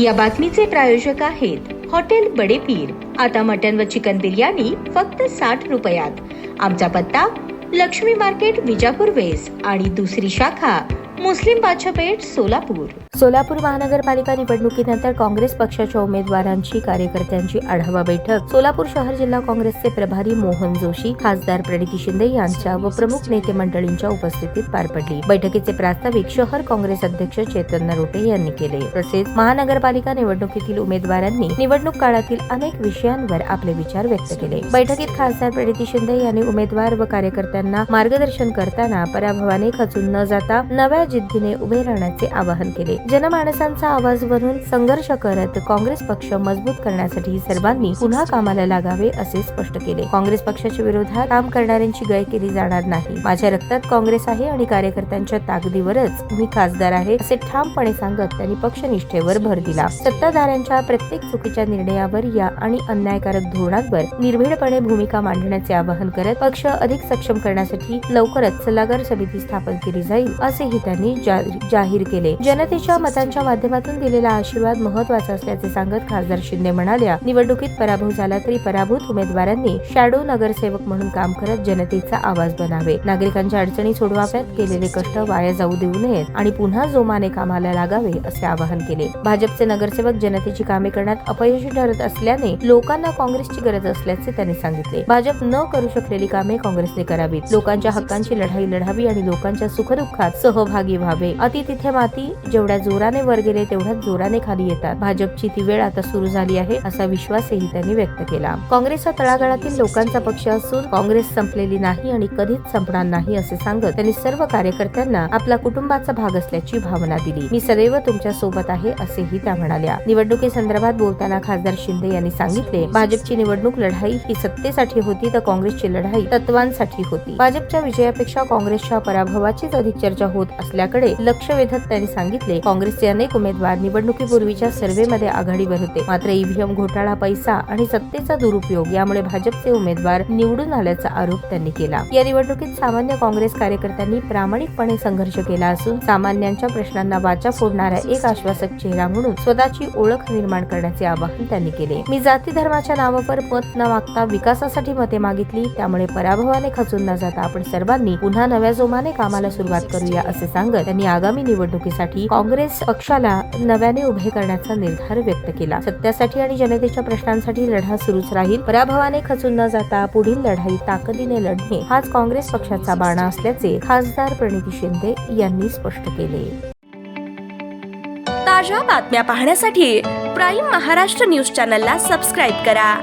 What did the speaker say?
या बातमीचे प्रायोजक आहेत हॉटेल बडे पीर। आता मटन व चिकन बिर्याणी फक्त 60 रुपयात। आमचा पत्ता लक्ष्मी मार्केट विजापूर वेस्ट आणि दुसरी शाखा मुस्लिम बादशाह पेठ सोलापूर। सोलापूर महानगरपालिका निवडणुकीनंतर काँग्रेस पक्षाच्या उमेदवारांची कार्यकर्त्यांची आढावा बैठक सोलापूर शहर जिल्हा काँग्रेसचे प्रभारी मोहन जोशी, खासदार प्रणिती शिंदे यांच्या व प्रमुख नेते मंडळींच्या उपस्थितीत पार पडली। बैठकीचे प्रास्ताविक शहर काँग्रेस अध्यक्ष चेतन नरोटे यांनी केले। तसेच महानगरपालिका निवडणुकीतील उमेदवारांनी निवडणूक काळातील अनेक विषयांवर आपले विचार व्यक्त केले। बैठकीत खासदार प्रणिती शिंदे यांनी उमेदवार व कार्यकर्त्यांना मार्गदर्शन करताना पराभवाने खचून न जाता नव्या जिद्दीने उभे राहण्याचे आवाहन केले। जनमानसांचा आवाज बनून संघर्ष करत काँग्रेस पक्ष मजबूत करण्यासाठी सर्वांनी पुन्हा कामाला लागावे असे स्पष्ट केले। काँग्रेस पक्षाच्या विरोधात काम करणाऱ्यांची गय केली जाणार नाही। माझ्या रक्तात काँग्रेस आहे आणि कार्यकर्त्यांच्या ताकदीवरच मी खासदार आहे असे ठामपणे सांगत त्यांनी पक्षनिष्ठेवर भर दिला। सत्ताधाऱ्यांच्या प्रत्येक चुकीच्या निर्णयावर या आणि अन्यायकारक धोरणांवर निर्भीडपणे भूमिका मांडण्याचे आवाहन करत पक्ष अधिक सक्षम करण्यासाठी लवकरच सल्लागार समिती स्थापन केली जाईल असेही त्यांनी जाहीर केले। जनतेच्या मतांच्या माध्यमातून दिलेला आशीर्वाद महत्त्वाचा असल्याचे सांगत खासदार शिंदे म्हणाल्या, निवडणुकीत पराभव झाला तरी पराभूत उमेदवारांनी शॅडो नगरसेवक म्हणून काम करत जनतेचा आवाज बनावे, नागरिकांच्या अडचणी सोडवाव्यात, केलेले कष्ट वाया जाऊ देऊ नयेत आणि पुन्हा जोमाने कामाला लागावे असे आवाहन केले। भाजपचे नगरसेवक जनतेची कामे करण्यात अपयशी ठरत असल्याने लोकांना काँग्रेसची गरज असल्याचे त्यांनी सांगितले। भाजप न करू शकलेली कामे काँग्रेसने करावीत, लोकांच्या हक्कांची लढाई लढावी आणि लोकांच्या सुखदुःखात सहभागी व्हावे। अति तिथे माती, जेवढ्या जोराने वर गेले तेवढ्याच जोराने खाली येतात। भाजपची ती वेळ आता सुरू झाली आहे असा विश्वासही त्यांनी व्यक्त केला। काँग्रेस हा तळागाळातील लोकांचा पक्ष असून काँग्रेस संपलेली नाही आणि कधीच संपणार नाही असे सांगत त्यांनी सर्व कार्यकर्त्यांना आपला कुटुंबाचा भाग असल्याची भावना दिली। मी सदैव तुमच्या सोबत आहे असेही त्या म्हणाल्या। निवडणुकीसंदर्भात बोलताना खासदार शिंदे यांनी सांगितले, भाजपची निवडणूक लढाई ही सत्तेसाठी होती तर काँग्रेसची लढाई तत्वांसाठी होती। भाजपच्या विजयापेक्षा काँग्रेसच्या पराभवाचीच अधिक चर्चा होत असल्याकडे लक्ष वेधत त्यांनी सांगितले, काँग्रेसचे अनेक उमेदवार निवडणुकीपूर्वीच्या सर्व्हेमध्ये आघाडीवर होते, मात्र ईव्हीएम घोटाळा, पैसा आणि सत्तेचा दुरुपयोग यामुळे भाजपचे उमेदवार निवडून आल्याचा आरोप त्यांनी केला। या निवडणुकीत सामान्य काँग्रेस कार्यकर्त्यांनी प्रामाणिकपणे संघर्ष केला असून सामान्यांच्या प्रश्नांना वाचा फोडणारा एक आश्वासक चेहरा म्हणून स्वतःची ओळख निर्माण करण्याचे आवाहन त्यांनी केले। मी जाती धर्माच्या नावावर मत न मागता विकासासाठी मते मागितली, त्यामुळे पराभवाने खचून न जाता आपण सर्वांनी पुन्हा नव्या जोमाने कामाला सुरुवात करूया असे सांगत त्यांनी आगामी निवडणुकीसाठी काँग्रेस पक्षाला नव्याने उभे करण्याचा निर्धार व्यक्त केला। सत्यासाठी आणि जनतेच्या प्रश्नांसाठी लढा सुरूच राहील, पराभवाने खचून न जाता पुढील लढाई ताकदीने लढणे हाच काँग्रेस पक्षाचा बाणा असल्याचे खासदार प्रणिती शिंदे यांनी स्पष्ट केले। ताज्या बातम्या पाहण्यासाठी प्राईम महाराष्ट्र न्यूज चॅनलला सबस्क्राईब करा।